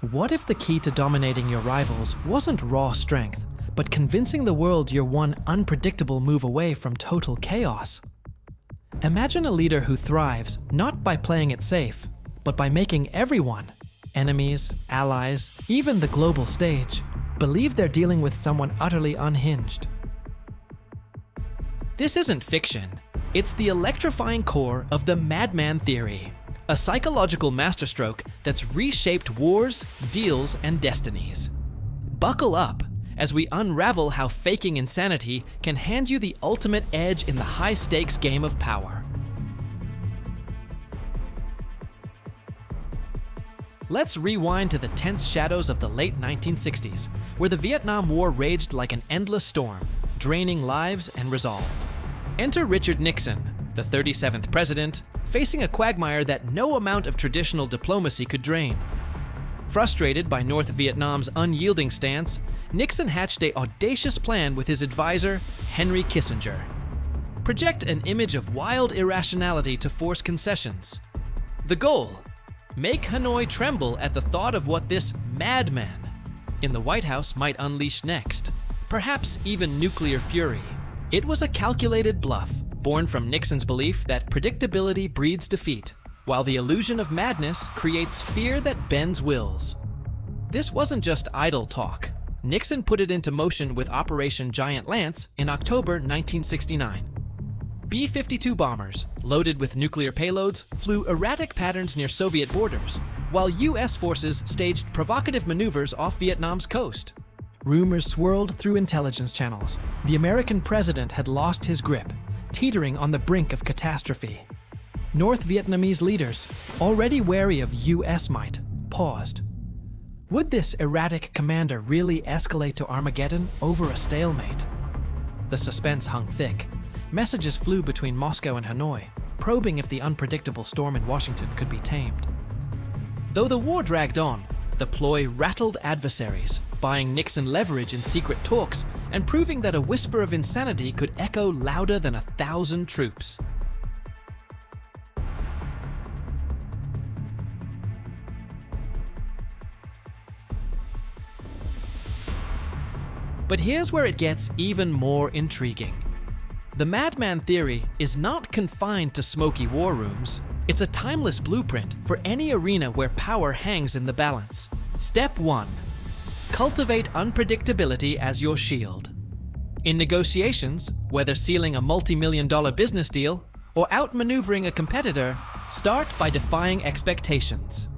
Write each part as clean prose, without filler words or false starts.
What if the key to dominating your rivals wasn't raw strength, but convincing the world you're one unpredictable move away from total chaos? Imagine a leader who thrives not by playing it safe, but by making everyone, enemies, allies, even the global stage, believe they're dealing with someone utterly unhinged. This isn't fiction. It's the electrifying core of the Madman Theory, a psychological masterstroke that's reshaped wars, deals, and destinies. Buckle up as we unravel how faking insanity can hand you the ultimate edge in the high-stakes game of power. Let's rewind to the tense shadows of the late 1960s, where the Vietnam War raged like an endless storm, draining lives and resolve. Enter Richard Nixon, the 37th president, facing a quagmire that no amount of traditional diplomacy could drain. Frustrated by North Vietnam's unyielding stance, Nixon hatched an audacious plan with his advisor, Henry Kissinger. Project an image of wild irrationality to force concessions. The goal: make Hanoi tremble at the thought of what this madman in the White House might unleash next, perhaps even nuclear fury. It was a calculated bluff, born from Nixon's belief that predictability breeds defeat, while the illusion of madness creates fear that bends wills. This wasn't just idle talk. Nixon put it into motion with Operation Giant Lance in October 1969. B-52 bombers, loaded with nuclear payloads, flew erratic patterns near Soviet borders, while US forces staged provocative maneuvers off Vietnam's coast. Rumors swirled through intelligence channels. The American president had lost his grip, teetering on the brink of catastrophe. North Vietnamese leaders, already wary of US might, paused. Would this erratic commander really escalate to Armageddon over a stalemate? The suspense hung thick. Messages flew between Moscow and Hanoi, probing if the unpredictable storm in Washington could be tamed. Though the war dragged on, the ploy rattled adversaries, buying Nixon leverage in secret talks and proving that a whisper of insanity could echo louder than 1,000 troops. But here's where it gets even more intriguing. The Madman Theory is not confined to smoky war rooms. It's a timeless blueprint for any arena where power hangs in the balance. Step 1. Cultivate unpredictability as your shield. In negotiations, whether sealing a multi-million-dollar business deal or outmaneuvering a competitor, start by defying expectations.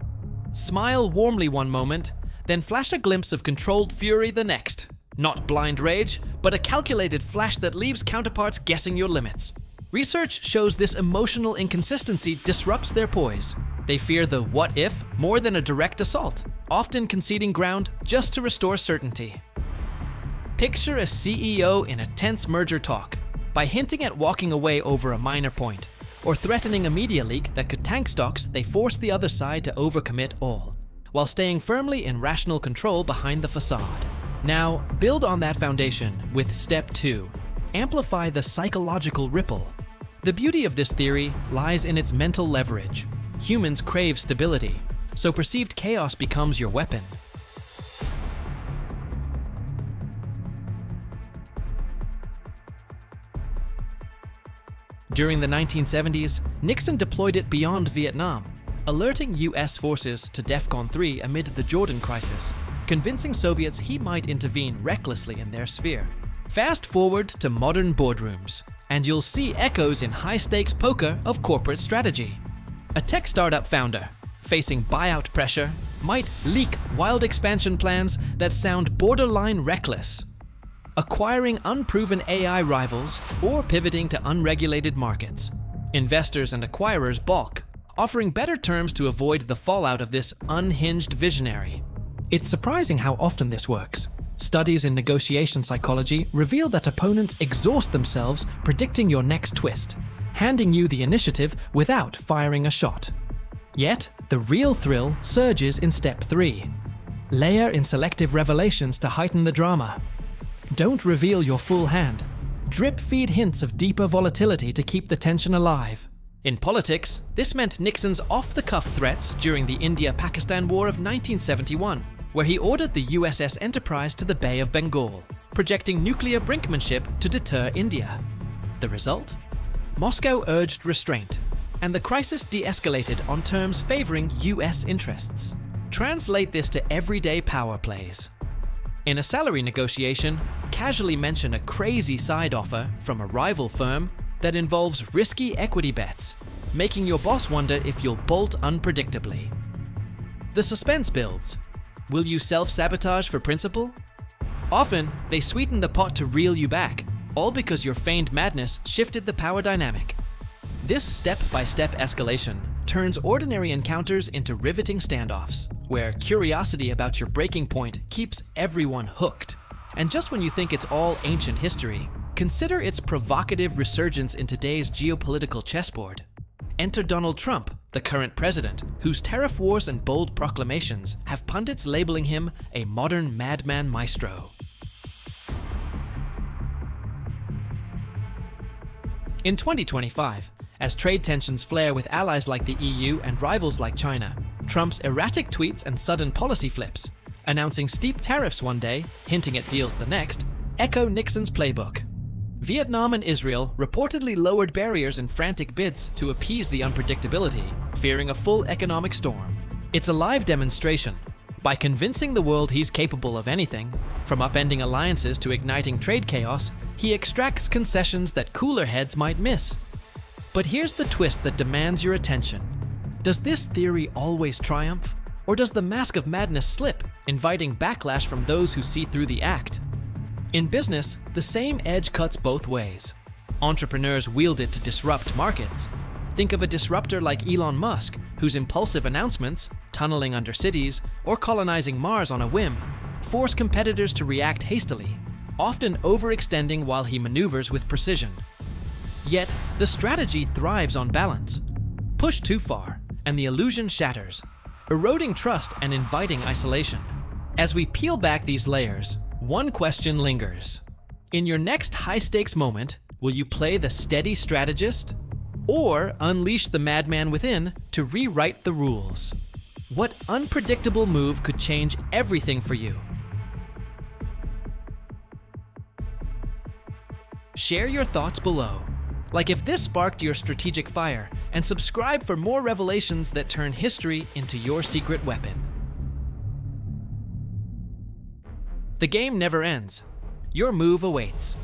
Smile warmly one moment, then flash a glimpse of controlled fury the next. Not blind rage, but a calculated flash that leaves counterparts guessing your limits. Research shows this emotional inconsistency disrupts their poise. They fear the what if more than a direct assault, often conceding ground just to restore certainty. Picture a CEO in a tense merger talk. By hinting at walking away over a minor point, or threatening a media leak that could tank stocks, they force the other side to overcommit all, while staying firmly in rational control behind the facade. Now, build on that foundation with Step 2. Amplify the psychological ripple. The beauty of this theory lies in its mental leverage. Humans crave stability, so perceived chaos becomes your weapon. During the 1970s, Nixon deployed it beyond Vietnam, alerting US forces to DEFCON 3 amid the Jordan crisis, convincing Soviets he might intervene recklessly in their sphere. Fast forward to modern boardrooms, and you'll see echoes in high-stakes poker of corporate strategy. A tech startup founder, facing buyout pressure, might leak wild expansion plans that sound borderline reckless. Acquiring unproven AI rivals or pivoting to unregulated markets. Investors and acquirers balk, offering better terms to avoid the fallout of this unhinged visionary. It's surprising how often this works. Studies in negotiation psychology reveal that opponents exhaust themselves predicting your next twist, handing you the initiative without firing a shot. Yet, the real thrill surges in Step 3. Layer in selective revelations to heighten the drama. Don't reveal your full hand. Drip feed hints of deeper volatility to keep the tension alive. In politics, this meant Nixon's off-the-cuff threats during the India-Pakistan War of 1971, where he ordered the USS Enterprise to the Bay of Bengal, projecting nuclear brinkmanship to deter India. The result? Moscow urged restraint, and the crisis de-escalated on terms favoring US interests. Translate this to everyday power plays. In a salary negotiation, casually mention a crazy side offer from a rival firm that involves risky equity bets, making your boss wonder if you'll bolt unpredictably. The suspense builds. Will you self-sabotage for principle? Often, they sweeten the pot to reel you back, all because your feigned madness shifted the power dynamic. This step-by-step escalation turns ordinary encounters into riveting standoffs, where curiosity about your breaking point keeps everyone hooked. And just when you think it's all ancient history, consider its provocative resurgence in today's geopolitical chessboard. Enter Donald Trump, the current president, whose tariff wars and bold proclamations have pundits labeling him a modern madman maestro. In 2025, as trade tensions flare with allies like the EU and rivals like China, Trump's erratic tweets and sudden policy flips, announcing steep tariffs one day, hinting at deals the next, echo Nixon's playbook. Vietnam and Israel reportedly lowered barriers in frantic bids to appease the unpredictability, fearing a full economic storm. It's a live demonstration. By convincing the world he's capable of anything, from upending alliances to igniting trade chaos, he extracts concessions that cooler heads might miss. But here's the twist that demands your attention. Does this theory always triumph? Or does the mask of madness slip, inviting backlash from those who see through the act? In business, the same edge cuts both ways. Entrepreneurs wield it to disrupt markets. Think of a disruptor like Elon Musk, whose impulsive announcements, tunneling under cities, or colonizing Mars on a whim, force competitors to react hastily, often overextending while he maneuvers with precision. Yet, the strategy thrives on balance. Push too far, and the illusion shatters, eroding trust and inviting isolation. As we peel back these layers, one question lingers. In your next high-stakes moment, will you play the steady strategist? Or unleash the madman within to rewrite the rules? What unpredictable move could change everything for you? Share your thoughts below. Like if this sparked your strategic fire, and subscribe for more revelations that turn history into your secret weapon. The game never ends. Your move awaits.